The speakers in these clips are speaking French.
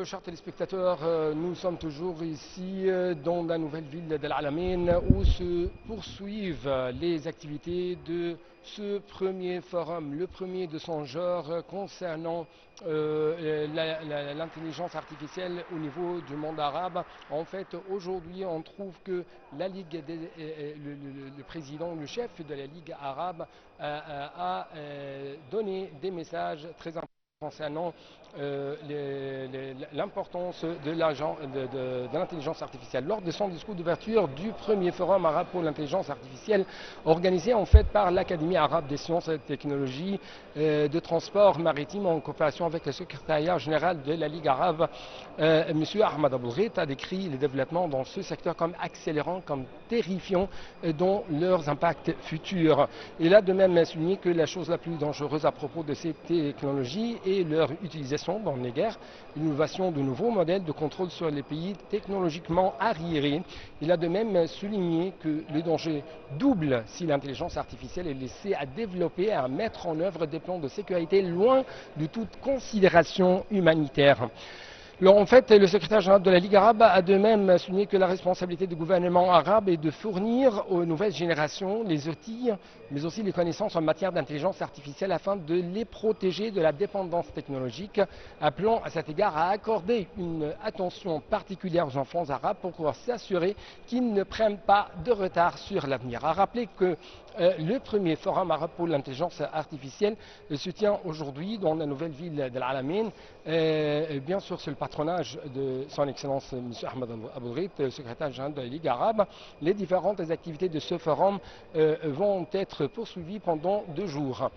Chers téléspectateurs, nous sommes toujours ici dans la nouvelle ville d'El Alamein où se poursuivent les activités de ce premier forum, le premier de son genre concernant l'intelligence artificielle au niveau du monde arabe. En fait, aujourd'hui, on trouve que la Ligue le président, le chef de la Ligue arabe a donné des messages très importants concernant l'importance de l'intelligence artificielle. Lors de son discours d'ouverture du premier forum arabe pour l'intelligence artificielle, organisé en fait par l'Académie arabe des sciences et technologies de transport maritime en coopération avec le secrétariat général de la Ligue arabe, M. Ahmed Aboulghait a décrit les développements dans ce secteur comme accélérants, comme terrifiants dans leurs impacts futurs. Il a de même souligné que la chose la plus dangereuse à propos de ces technologies et leur utilisation dans les guerres, l'innovation de nouveaux modèles de contrôle sur les pays technologiquement arriérés. Il a de même souligné que le danger double si l'intelligence artificielle est laissée à développer et à mettre en œuvre des plans de sécurité loin de toute considération humanitaire. En fait, le secrétaire général de la Ligue arabe a de même souligné que la responsabilité du gouvernement arabe est de fournir aux nouvelles générations les outils, mais aussi les connaissances en matière d'intelligence artificielle afin de les protéger de la dépendance technologique, appelant à cet égard à accorder une attention particulière aux enfants arabes pour pouvoir s'assurer qu'ils ne prennent pas de retard sur l'avenir. À rappeler que le premier forum arabe pour l'intelligence artificielle se tient aujourd'hui dans la nouvelle ville d'El Alamein. Bien sûr, c'est le patronage de son Excellence M. Ahmed Aboulghait, secrétaire général de la Ligue arabe. Les différentes activités de ce forum vont être poursuivies pendant 2 jours.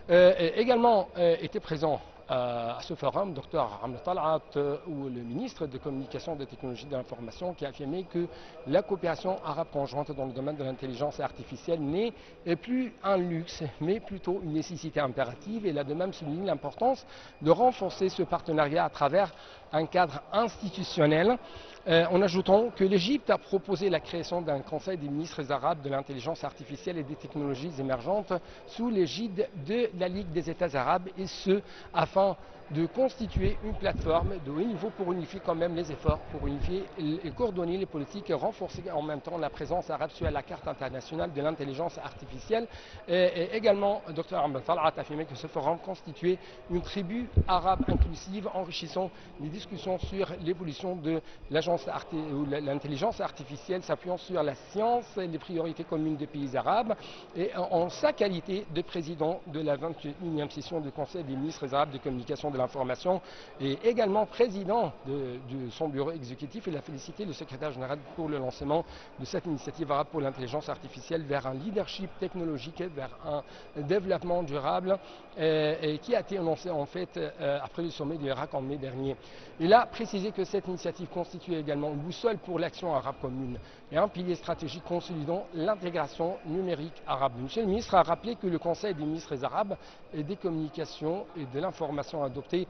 Également était présent à ce forum, Dr Amr Talat, ou le ministre de Communication et des Technologies de l'Information, qui a affirmé que la coopération arabe conjointe dans le domaine de l'intelligence artificielle n'est plus un luxe, mais plutôt une nécessité impérative. Il a de même souligné l'importance de renforcer ce partenariat à travers un cadre institutionnel, en ajoutant que l'Égypte a proposé la création d'un conseil des ministres arabes de l'intelligence artificielle et des technologies émergentes sous l'égide de la Ligue des États arabes, et ce, afin de constituer une plateforme de haut niveau pour unifier quand même les efforts, pour unifier et coordonner les politiques et renforcer en même temps la présence arabe sur la carte internationale de l'intelligence artificielle. Et également, Dr Ahmed Talat a affirmé que ce forum constituait une tribu arabe inclusive, enrichissant les discussions sur l'évolution de l'intelligence artificielle, s'appuyant sur la science et les priorités communes des pays arabes. Et en sa qualité de président de la 21e session du Conseil des ministres arabes de communication de l'information et également président de son bureau exécutif, il a félicité le secrétaire général pour le lancement de cette initiative arabe pour l'intelligence artificielle vers un leadership technologique, vers un développement durable, et qui a été annoncé en fait après le sommet du Irak en mai dernier. Il a précisé que cette initiative constitue également une boussole pour l'action arabe commune et un pilier stratégique consolidant l'intégration numérique arabe. Monsieur le ministre a rappelé que le Conseil des ministres arabes et des communications et de l'information a adopté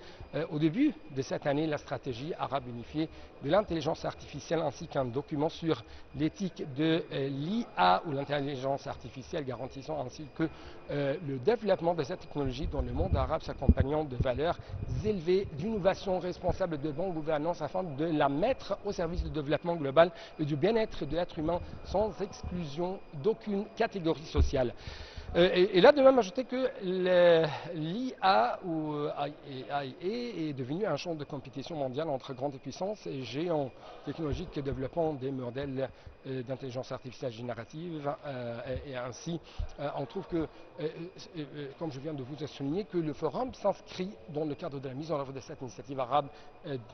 au début de cette année la stratégie arabe unifiée de l'intelligence artificielle ainsi qu'un document sur l'éthique de l'IA ou l'intelligence artificielle, garantissant ainsi que le développement de cette technologie dans le monde arabe s'accompagnant de valeurs élevées, d'innovation responsable, de bonne gouvernance afin de la mettre au service du développement global et du bien-être de l'être humain sans exclusion d'aucune catégorie sociale. Et là, de même ajouter que l'IA ou IA est devenu un champ de compétition mondiale entre grandes puissances et géants technologiques développant des modèles d'intelligence artificielle générative. Et ainsi, on trouve que, comme je viens de vous souligner, que le forum s'inscrit dans le cadre de la mise en œuvre de cette initiative arabe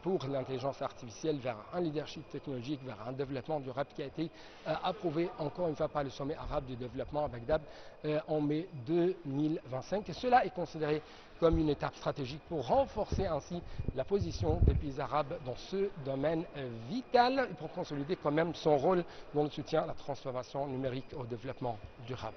pour l'intelligence artificielle vers un leadership technologique, vers un développement durable qui a été approuvé encore une fois par le sommet arabe du développement à Bagdad en mai 2025. Et cela est considéré comme une étape stratégique pour renforcer ainsi la position des pays arabes dans ce domaine vital et pour consolider quand même son rôle dans le soutien à la transformation numérique au développement durable.